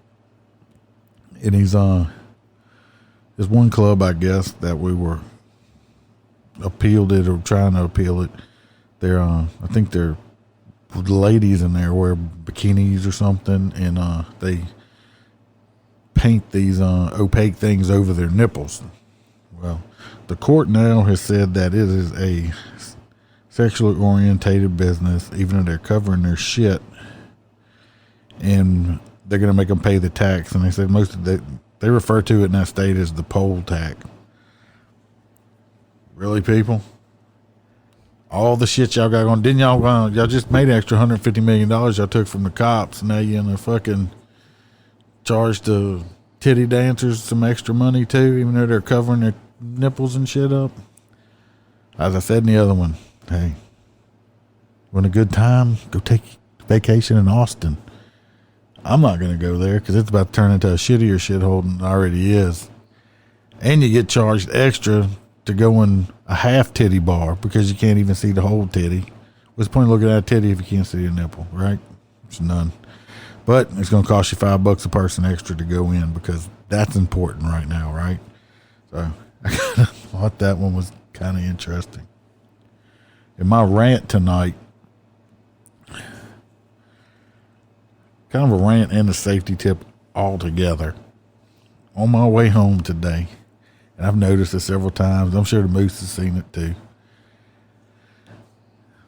And there's one club, I guess, that we were appealed it or trying to appeal it. They're I think they're ladies in there wear bikinis or something, and they paint these opaque things over their nipples. Well, the court now has said that it is a sexually orientated business, even though they're covering their shit, and they're going to make them pay the tax. And they said they refer to it in that state as the poll tax. Really, people? All the shit y'all got going, didn't y'all just made an extra $150 million y'all took from the cops. Now you're in a fucking charge the titty dancers some extra money too, even though they're covering their nipples and shit up. As I said in the other one, hey, want a good time? Go take vacation in Austin. I'm not going to go there because it's about to turn into a shittier shithole than it already is. And you get charged extra to go in a half titty bar because you can't even see the whole titty. What's the point of looking at a titty if you can't see a nipple, right? It's none. But it's going to cost you $5 a person extra to go in because that's important right now, right? So I kind of thought that one was kind of interesting. In my rant tonight, kind of a rant and a safety tip all together. On my way home today, and I've noticed it several times. I'm sure the Moose has seen it too.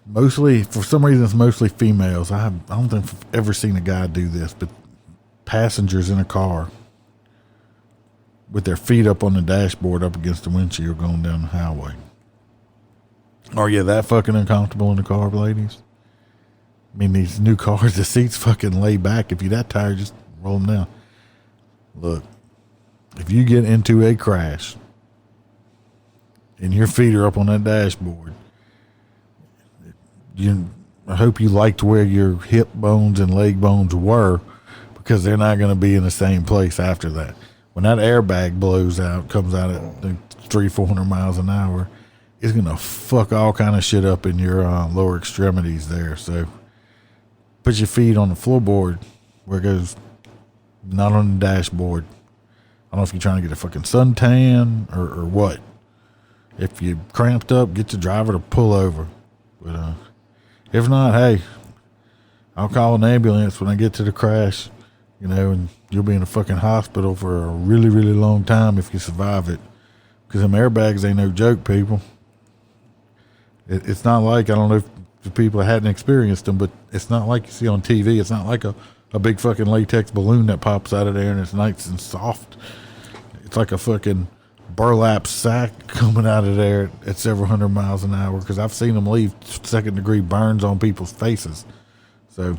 Mostly, for some reason, it's mostly females. I don't think I've ever seen a guy do this, but passengers in a car with their feet up on the dashboard up against the windshield going down the highway. Are you that fucking uncomfortable in the car, ladies? I mean, these new cars, the seats fucking lay back. If you're that tired, just roll them down. Look, if you get into a crash and your feet are up on that dashboard, I hope you liked where your hip bones and leg bones were, because they're not going to be in the same place after that. When that airbag blows out, comes out at 300-400 miles an hour, it's going to fuck all kind of shit up in your lower extremities there. So put your feet on the floorboard where it goes, not on the dashboard. I don't know if you're trying to get a fucking suntan or what. If you cramped up, get the driver to pull over. But if not, hey, I'll call an ambulance when I get to the crash, and you'll be in a fucking hospital for a really, really long time if you survive it. Because them airbags ain't no joke, people. It's not like, I don't know if the people hadn't experienced them, but it's not like you see on TV. It's not like a big fucking latex balloon that pops out of there and it's nice and soft. It's like a fucking burlap sack coming out of there at several hundred miles an hour, because I've seen them leave second-degree burns on people's faces. So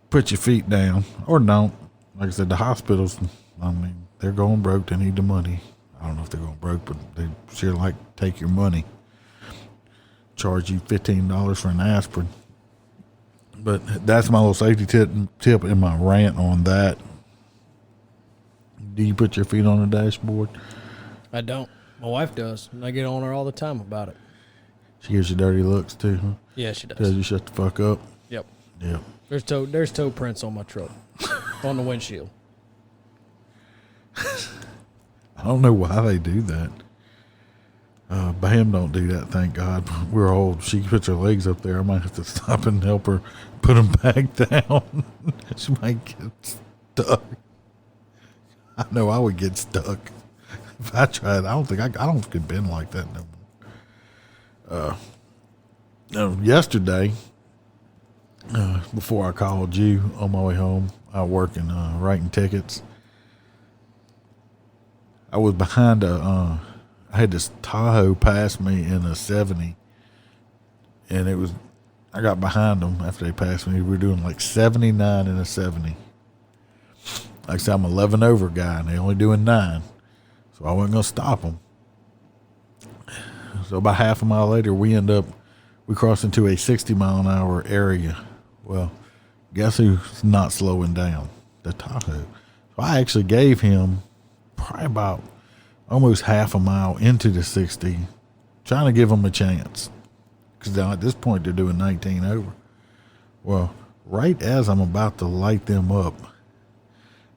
put your feet down, or don't. Like I said, the hospitals, they're going broke. They need the money. I don't know if they're going broke, but they sure like to take your money. Charge you $15 for an aspirin. But that's my little safety tip in my rant on that. Do you put your feet on the dashboard? I don't. My wife does, and I get on her all the time about it. She gives you dirty looks too, huh? Yeah, she does. Tells you shut the fuck up. Yep. Yep. There's toe prints on my truck, on the windshield. I don't know why they do that. Bam don't do that, thank God. We're old. She puts her legs up there. I might have to stop and help her put them back down. She might get stuck. I know I would get stuck if I tried. I don't get bend like that no more. Yesterday, before I called you on my way home, I work in writing tickets. I was behind I had this Tahoe pass me in a 70, and I got behind them after they passed me. We were doing like 79 in a 70. Like I said, I'm 11 over guy, and they only doing 9, so I wasn't gonna stop them. So about half a mile later, we crossed into a 60-mile-an-hour area. Well, guess who's not slowing down? The Tahoe. So I actually gave him probably about almost half a mile into the 60, trying to give him a chance. Because at this point, they're doing 19 over. Well, right as I'm about to light them up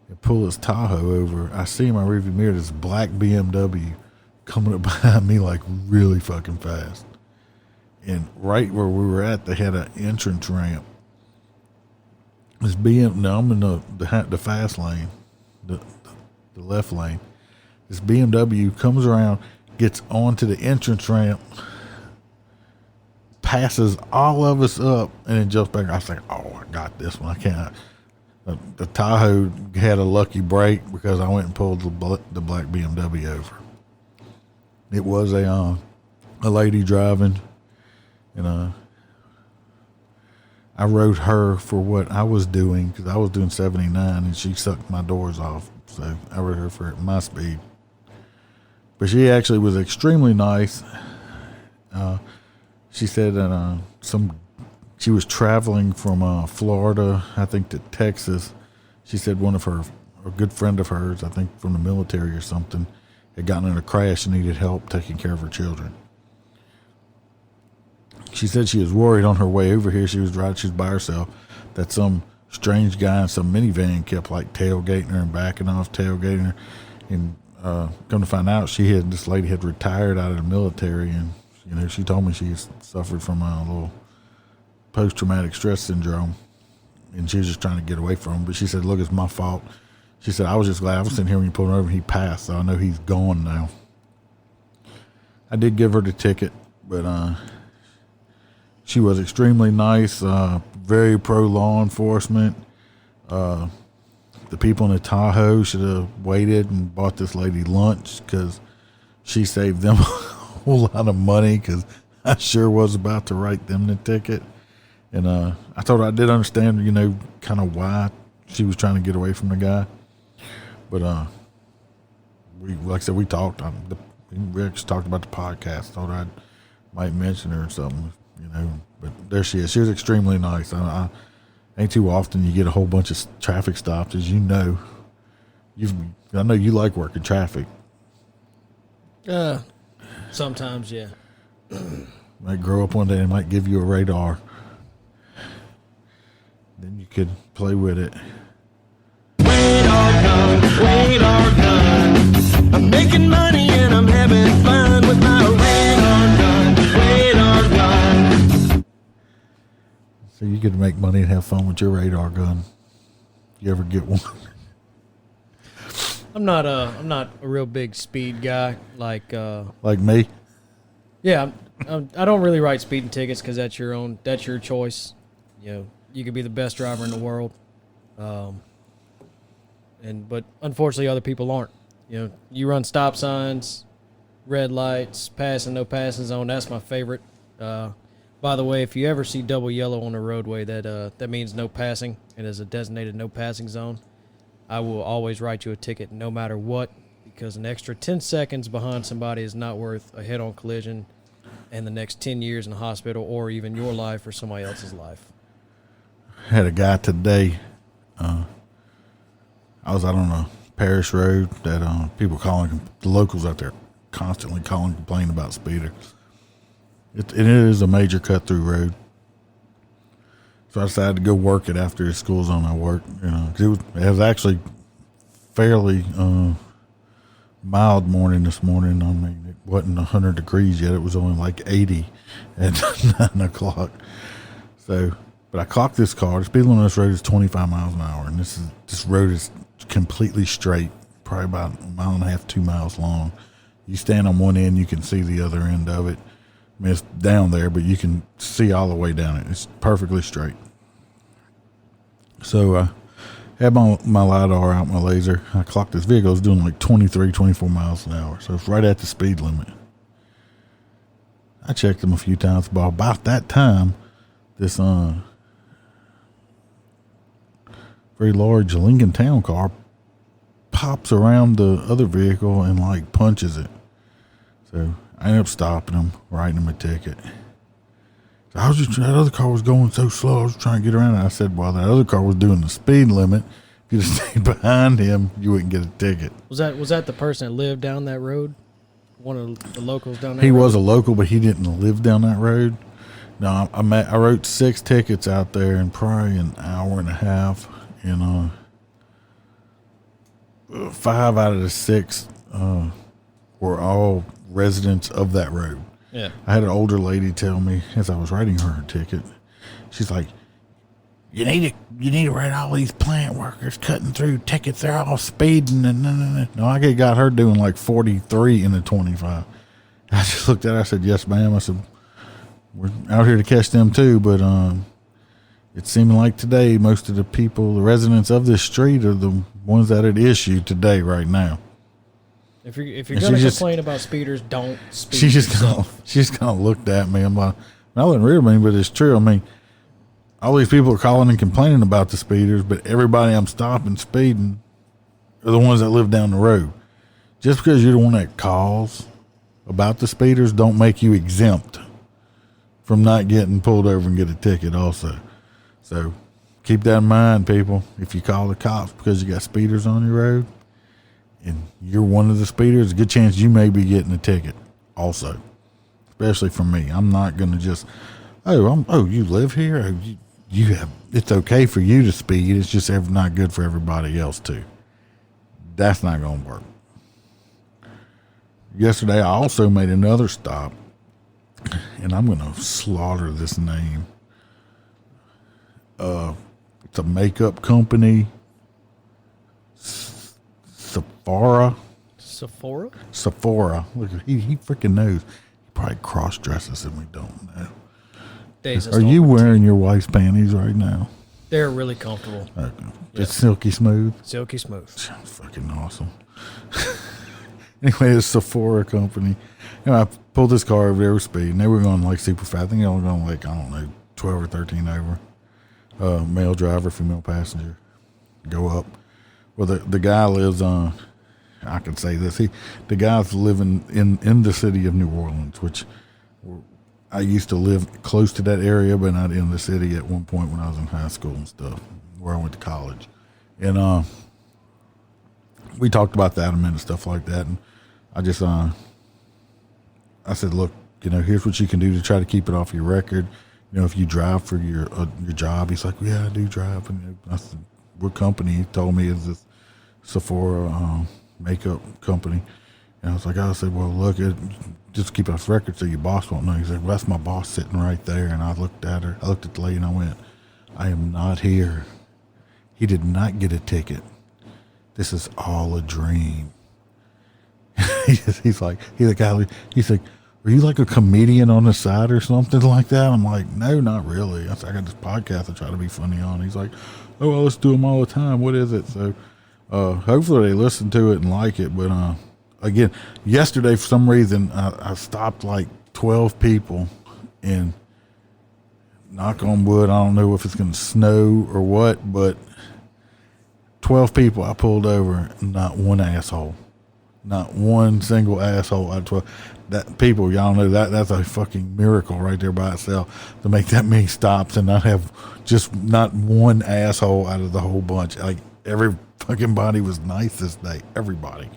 and pull his Tahoe over, I see in my rearview mirror this black BMW coming up behind me like really fucking fast. And right where we were at, they had an entrance ramp. I'm in the fast lane, the left lane. This BMW comes around, gets onto the entrance ramp, passes all of us up, and then jumps back. I was like, oh, I got this one. I can't. The Tahoe had a lucky break because I went and pulled the black BMW over. It was a lady driving, and I rode her for what I was doing, because I was doing 79 and she sucked my doors off. So I rode her for my speed. But she actually was extremely nice. She said that she was traveling from Florida, I think, to Texas. She said a good friend of hers, I think from the military or something, had gotten in a crash and needed help taking care of her children. She said she was worried on her way over here. She was by herself, that some strange guy in some minivan kept like tailgating her and backing off, tailgating her. And come to find out, this lady had retired out of the military, and she told me she suffered from a little post-traumatic stress syndrome, and she was just trying to get away from him. But she said, look, it's my fault. She said, I was just glad I was sitting here when you pulled him over and he passed, so I know he's gone now. I did give her the ticket, but she was extremely nice, very pro law enforcement. The people in the Tahoe should have waited and bought this lady lunch, because she saved them a whole lot of money, because I sure was about to write them the ticket. And I told her I did understand, kind of why she was trying to get away from the guy. But we, like I said, we talked. We actually talked about the podcast. Thought I might mention her or something, you know. But there she is. She was extremely nice. I ain't too often you get a whole bunch of traffic stops, as you know. I know you like working traffic. Sometimes, yeah. Might grow up one day and might give you a radar. Then you could play with it. Wait or gun. I'm making money and I'm having fun with my radar gun. So you could make money and have fun with your radar gun. You ever get one? I'm not a real big speed guy. Like me? Yeah, I don't really write speeding tickets because that's your choice. You know, you could be the best driver in the world, but unfortunately other people aren't. You know, you run stop signs, red lights, passing, no passing zone. That's my favorite. By the way, if you ever see double yellow on the roadway, that means no passing. It is a designated no passing zone. I will always write you a ticket no matter what, because an extra 10 seconds behind somebody is not worth a head-on collision and the next 10 years in the hospital or even your life or somebody else's life. I had a guy today. I was out on a parish road that people calling, the locals out there constantly calling, complaining about speeders. It is a major cut-through road. So I decided to go work it after the school zone I worked. You know, 'cause it was actually fairly mild morning this morning. I mean, it wasn't 100 degrees yet. It was only like 80 at 9 o'clock. So, but I clocked this car. The speed limit on this road is 25 miles an hour, and this road is completely straight, probably about a mile and a half, 2 miles long. You stand on one end, you can see the other end of it. I mean, it's down there, but you can see all the way down it. It's perfectly straight. So I had my LiDAR out, my laser. I clocked this vehicle. It was doing like 23, 24 miles an hour. So it's right at the speed limit. I checked them a few times, but about that time, this very large Lincoln Town car pops around the other vehicle and like punches it. So I ended up stopping him, writing him a ticket. So that other car was going so slow, I was trying to get around it. I said, well, that other car was doing the speed limit. If you'd have stayed behind him, you wouldn't get a ticket. Was that the person that lived down that road? One of the locals down there? He was a local, but he didn't live down that road. No, I wrote 6 tickets out there in probably an hour and a half. And 5 out of the 6 were all residents of that road. Yeah. I had an older lady tell me as I was writing her a ticket, she's like, you need to write all these plant workers cutting through tickets. They're all speeding and no. I got her doing like 43 in the 25. I just looked at her. I said, yes, ma'am. I said, we're out here to catch them too, but it seemed like today most of the people, the residents of this street, are the ones that at issue today right now. If you're gonna complain about speeders, don't speed. She just kind of looked at me. I'm like, I wasn't real mean, but it's true. I mean, all these people are calling and complaining about the speeders, but everybody I'm stopping speeding are the ones that live down the road. Just because you're the one that calls about the speeders, don't make you exempt from not getting pulled over and get a ticket also. So keep that in mind, people. If you call the cops because you got speeders on your road and you're one of the speeders, a good chance you may be getting a ticket also, especially from me. I'm not going to just, you live here? It's okay for you to speed. It's just not good for everybody else too. That's not going to work. Yesterday, I also made another stop, and I'm going to slaughter this name. It's a makeup company. Sephora. Look, he freaking knows. He probably cross dresses and we don't know. Are you wearing your wife's panties right now? They're really comfortable. Okay. Yep. It's silky smooth. Silky smooth. Sounds fucking awesome. Anyway, it's Sephora company. And I pulled this car over there with speed, and they were going like super fast. I think they were going like, 12 or 13 over. Male driver, female passenger. go up. Well, the guy lives on. I can say this. The guy's living in the city of New Orleans, which I used to live close to that area, but not in the city at one point when I was in high school and stuff, where I went to college. And we talked about that a minute, stuff like that. And I just, I said, look, here's what you can do to try to keep it off your record. If you drive for your job. He's like, yeah, I do drive. And I said, what company? He told me is this Sephora makeup company. And I said, well, look, just keep us record so your boss won't know. He said, well, that's my boss sitting right there. And I looked at her. I looked at the lady and I went, I am not here. He did not get a ticket. This is all a dream. He's like, are you like a comedian on the side or something like that? I'm like, no, not really. I got this podcast I try to be funny on. He's like, oh, well, let's do them all the time. What is it? So hopefully they listen to it and like it. But again, yesterday for some reason I stopped like 12 people, and knock on wood, I don't know if it's going to snow or what, but 12 people I pulled over, not one asshole. Not one single asshole out of 12. That people, y'all know that's a fucking miracle right there by itself to make that many stops and not have just not one asshole out of the whole bunch. Like every fucking body was nice this day, everybody.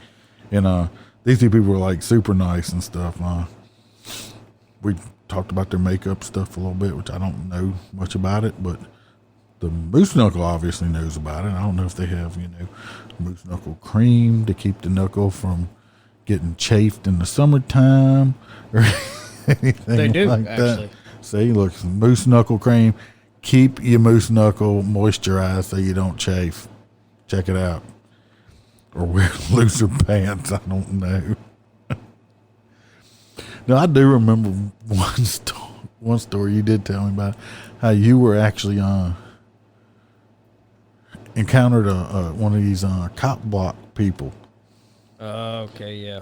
And these two people were like super nice and stuff. We talked about their makeup stuff a little bit, which I don't know much about it, but the Moose Knuckle obviously knows about it. I don't know if they have, Moose Knuckle cream to keep the knuckle from getting chafed in the summertime or anything They do, like actually. that. See, look, Moose Knuckle cream. Keep your moose knuckle moisturized so you don't chafe. Check it out. Or wear looser pants. I don't know. Now, I do remember one story you did tell me about how you were actually encountered one of these cop block people. Okay, yeah.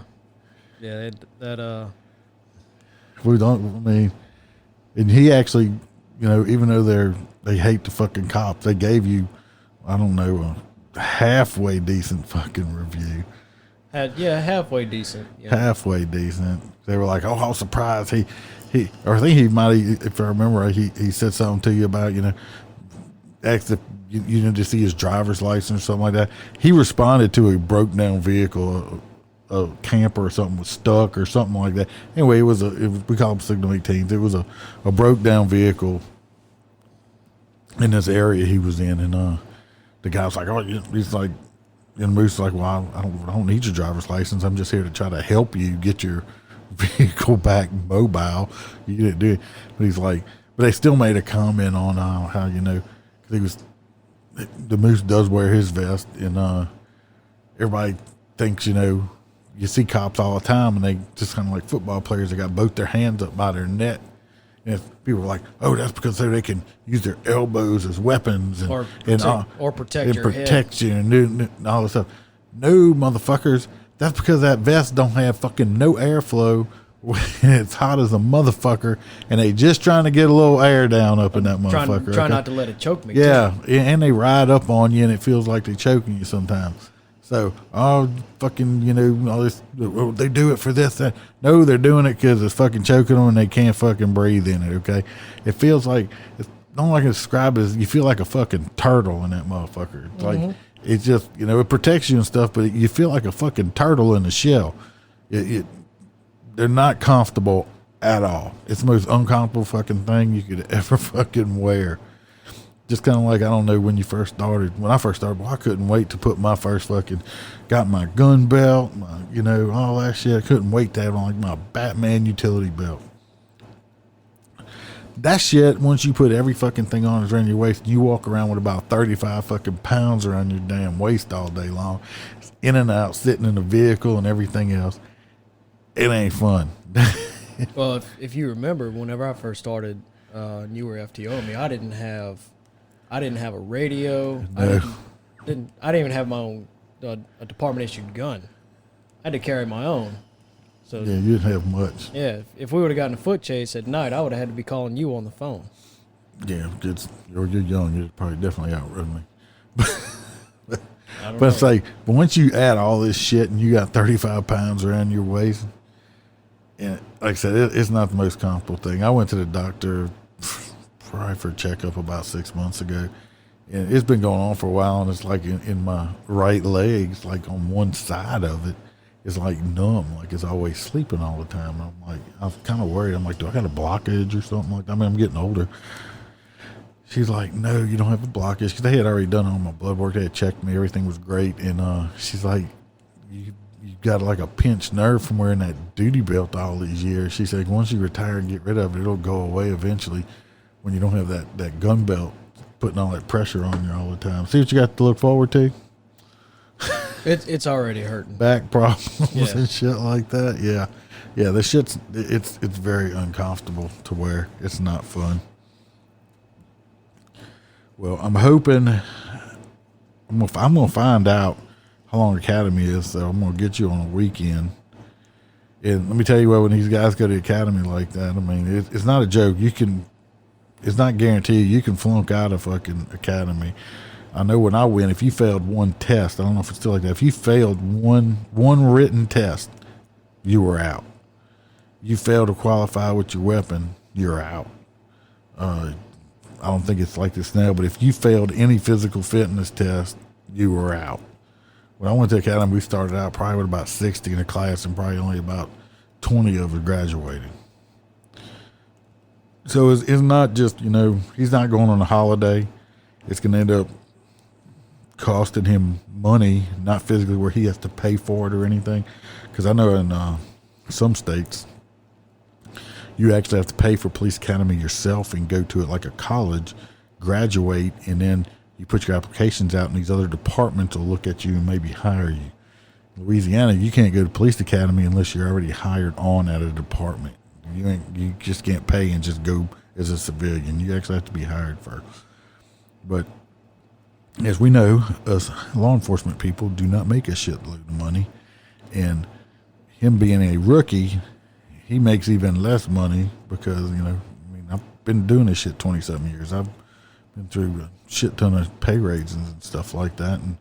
We don't. I mean, and he actually, even though they hate the fucking cops, they gave you, I don't know, a halfway decent fucking review. Halfway decent. Yeah. Halfway decent. They were like, oh, I was surprised. Or I think he might, if I remember right, he said something to you about, asked if to see his driver's license or something like that. He responded to a broke down vehicle, a camper or something was stuck or something like that. Anyway, we call them Signal 18s. It was a broke down vehicle in this area he was in, and the guy was like, oh, he's like, and Moose was like, well, I don't need your driver's license. I'm just here to try to help you get your vehicle back mobile. You didn't do it. But he's like, but they still made a comment on how, because the Moose does wear his vest, and everybody thinks, you see cops all the time, and they just kind of like football players. They got both their hands up by their neck. And if people are like, oh, that's because they can use their elbows as weapons Or protect your head. You and all this stuff. No, motherfuckers. That's because that vest don't have fucking no airflow. It's hot as a motherfucker, and they just trying to get a little air down up in that motherfucker. Try not to let it choke me. Yeah, too. And they ride up on you, and it feels like they're choking you sometimes. So, fucking, all this, they do it for this, that. No, they're doing it because it's fucking choking them and they can't fucking breathe in it, okay? It feels like, don't like to describe it as, you feel like a fucking turtle in that motherfucker. It's like, it's just, it protects you and stuff, but you feel like a fucking turtle in a shell. They're not comfortable at all. It's the most uncomfortable fucking thing you could ever fucking wear. Just kind of like, I don't know, when I first started, I couldn't wait to put my first got my gun belt, all that shit. I couldn't wait to have on my Batman utility belt. That shit, once you put every fucking thing on is around your waist, you walk around with about 35 fucking pounds around your damn waist all day long. It's in and out, sitting in the vehicle and everything else. It ain't fun. Well, if you remember, whenever I first started, you were FTO. I didn't have a radio. No. I didn't even have my own a department issued gun. I had to carry my own. So Yeah, you didn't have much. yeah, if we would have gotten a foot chase at night, I would have had to be calling you on the phone. Yeah, you're young. You'd probably definitely outrun me. But it's like, but once you add all this shit and you got 35 pounds around your waist, and like I said, it's not the most comfortable thing. I went to the doctor probably for a checkup about 6 months ago, and it's been going on for a while, and it's like in my right legs, like on one side of it, it's like numb, like it's always sleeping all the time. And I'm like, I'm kind of worried. I'm like, do I got a blockage or something like that? I mean, I'm getting older. She's like, no, you don't have a blockage. Because they had already done all my blood work. They had checked me. Everything was great. And she's like, you got like a pinched nerve from wearing that duty belt all these years. She said, once you retire and get rid of it, it'll go away eventually when you don't have that gun belt putting all that pressure on you all the time. See what you got to look forward to? It's already hurting. Back problems and shit like that. Yeah. Yeah, the shit's, it's very uncomfortable to wear. It's not fun. Well, I'm hoping I'm gonna find out how long academy is, so I'm gonna get you on a weekend. And let me tell you what, when these guys go to academy like that, I mean, it's not a joke. It's not guaranteed. You can flunk out of fucking academy. I know when I went, if you failed one test, I don't know if it's still like that. If you failed one written test, you were out. You failed to qualify with your weapon, you're out. I don't think it's like this now, but if you failed any physical fitness test, you were out. When I went to academy, we started out probably with about 60 in a class, and probably only about 20 of us graduated. So it's not just, he's not going on a holiday. It's going to end up costing him money, not physically where he has to pay for it or anything. Because I know in some states, you actually have to pay for police academy yourself and go to it like a college, graduate, and then you put your applications out, and these other departments will look at you and maybe hire you. In Louisiana, you can't go to police academy unless you're already hired on at a department. You just can't pay and just go as a civilian. You actually have to be hired first. But as we know, us law enforcement people do not make a shitload of money, and him being a rookie, he makes even less money because, I've been doing this shit 27 years. I've been through a shit ton of pay raises and stuff like that. And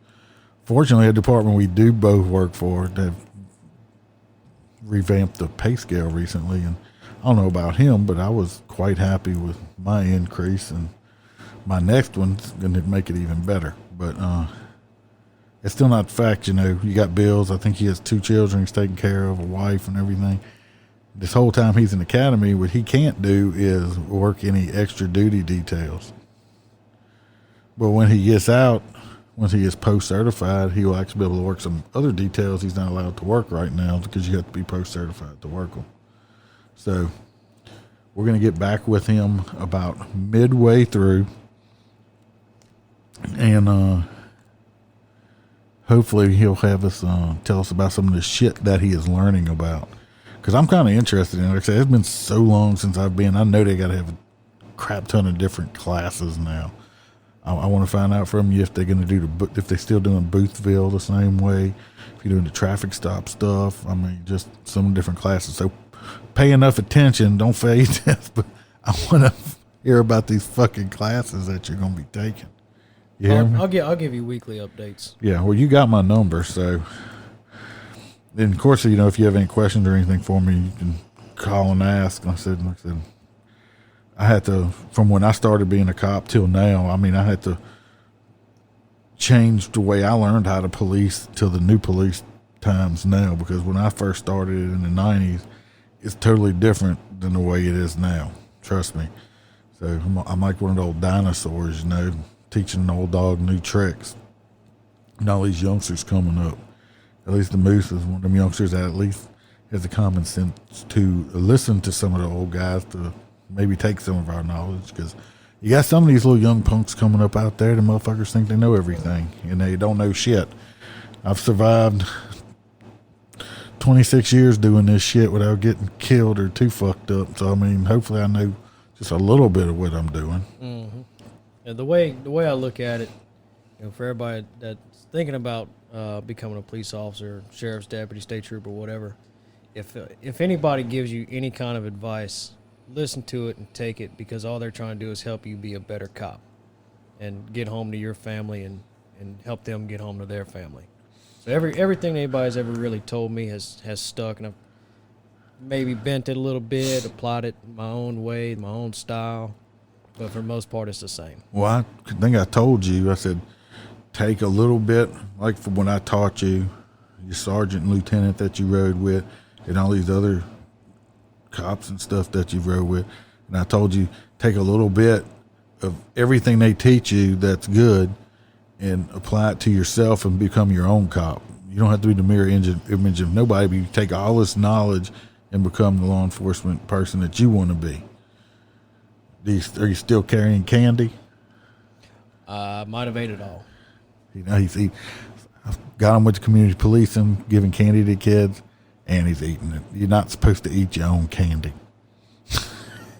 fortunately, a department we do both work for, they've revamped the pay scale recently. And I don't know about him, but I was quite happy with my increase. And my next one's going to make it even better. But it's still not the fact, you got bills. I think he has 2 children he's taking care of, a wife and everything. This whole time he's in academy, what he can't do is work any extra duty details. But when he gets out, once he is post-certified, he will actually be able to work some other details he's not allowed to work right now because you have to be post-certified to work them. So we're going to get back with him about midway through, and hopefully he'll have us tell us about some of the shit that he is learning about. Because I'm kind of interested in it. Like I said, it's been so long since I've been. I know they got to have a crap ton of different classes now. I want to find out from you if they're going to do if they're still doing Boothville the same way, if you're doing the traffic stop stuff. I mean, just some different classes. So pay enough attention. Don't fail your test. But I want to hear about these fucking classes that you're going to be taking. You hear me? I'll give you weekly updates. Yeah, well, you got my number, so. And of course, if you have any questions or anything for me, you can call and ask. Like I said, I had to, from when I started being a cop till now, I had to change the way I learned how to police to the new police times now, because when I first started in the 90s, it's totally different than the way it is now. Trust me. So I'm like one of the old dinosaurs, teaching an old dog new tricks. And all these youngsters coming up. At least the Moose is one of them youngsters that at least has the common sense to listen to some of the old guys to maybe take some of our knowledge. Because you got some of these little young punks coming up out there. The motherfuckers think they know everything, and they don't know shit. I've survived 26 years doing this shit without getting killed or too fucked up. So, hopefully I know just a little bit of what I'm doing. Mm-hmm. And the way I look at it, for everybody that's thinking about becoming a police officer, sheriff's deputy, state trooper, whatever, if anybody gives you any kind of advice, listen to it and take it, because all they're trying to do is help you be a better cop and get home to your family and and help them get home to their family. So everything anybody's ever really told me has stuck, and I've maybe bent it a little bit, applied it my own way, my own style, but for the most part, it's the same. Well, I think I told you, I said, take a little bit, like from when I taught you, your sergeant and lieutenant that you rode with, and all these other cops and stuff that you rode with. And I told you, take a little bit of everything they teach you that's good and apply it to yourself and become your own cop. You don't have to be the mirror image of nobody, but you take all this knowledge and become the law enforcement person that you want to be. Are you still carrying candy? Might have ate it all. You know, I've got him with the community policing, giving candy to kids, and he's eating it. You're not supposed to eat your own candy.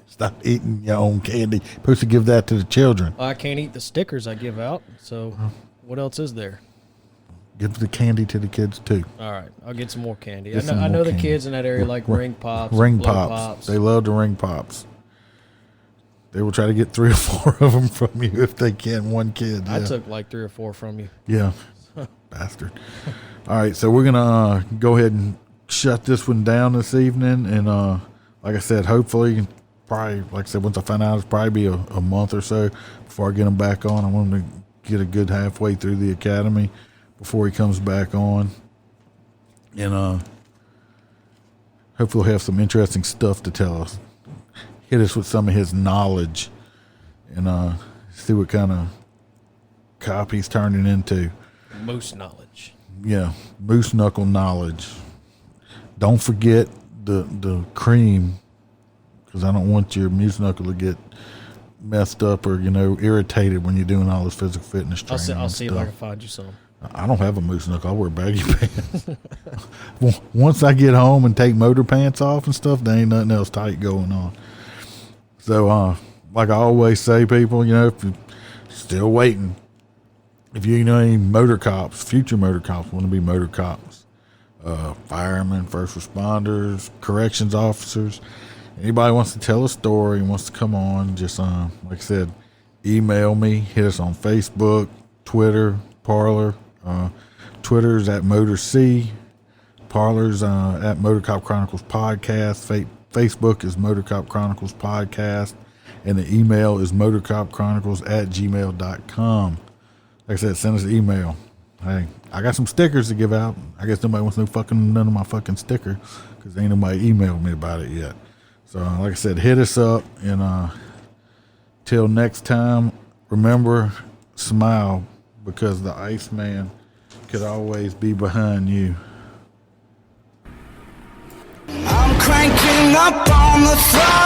Stop eating your own candy. You're supposed to give that to the children. Well, I can't eat the stickers I give out, so what else is there? Give the candy to the kids, too. All right, I'll get some more candy. Get I know more the candy. kids in that area like ring pops. Ring blow pops. They love the ring pops. They will try to get 3 or 4 of them from you if they can. One kid. Yeah. I took like 3 or 4 from you. Yeah. Bastard. All right, so we're going to go ahead and shut this one down this evening. And like I said, hopefully, probably, like I said, once I find out, it's probably be a month or so before I get him back on. I want him to get a good halfway through the academy before he comes back on. And hopefully he'll have some interesting stuff to tell us. Hit us with some of his knowledge and see what kind of cop he's turning into. Moose knowledge. Yeah, moose knuckle knowledge. Don't forget the cream, because I don't want your moose knuckle to get messed up or, irritated when you're doing all this physical fitness training. I'll see if I can find you some. I don't have a moose knuckle. I wear baggy pants. Once I get home and take motor pants off and stuff, there ain't nothing else tight going on. So, like I always say, people, if you're still waiting, if you know any motor cops, future motor cops, want to be motor cops, firemen, first responders, corrections officers, anybody wants to tell a story and wants to come on, just, like I said, email me, hit us on Facebook, Twitter, Parler. Twitter's at MotorC, Parler's at MotorCop Chronicles Podcast, Facebook is MotorCop Chronicles Podcast, and the email is motorcopchronicles@gmail.com. Like I said, send us an email. Hey, I got some stickers to give out. I guess nobody wants none of my fucking sticker because ain't nobody emailed me about it yet. So, like I said, hit us up, and till next time, remember, smile, because the Iceman could always be behind you. I'm cranking up on the throttle.